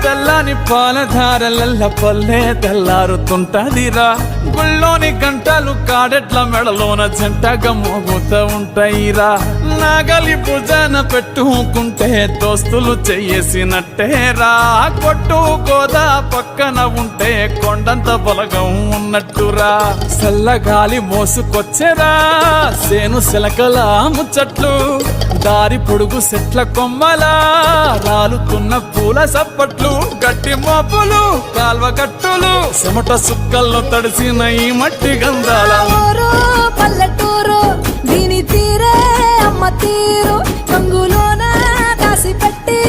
తెల్లని పాలధారలల్ల పల్లె తెల్లారుతుంటదిరా గుళ్ళోని గంటలు కాడెట్ల మెడలోన జంటగా మోగుతూ ఉంటాయిరా నాగలి భుజాన పెట్టుకుంటే దోస్తులు చెయ్యేసినట్టేరా కొట్టు గోదా పక్కన ఉంటే కొండంత బలగం ఉన్నట్టురా చల్లగాలి మోసుకొచ్చెరా సేను శిలకల ముచ్చట్లు దారి పొడుగు చెట్ల కొమ్మలా రాలుతున్న పూల సప్పట్లు గట్టి మోపులు కాల్వ కట్టులు చెమట సుక్కల్లో తడిసిన ఈ మట్టి గంధాల ఊరు పల్లెటూరు దీని తీరే అమ్మ తీరు రంగులోన దాసి పెట్టి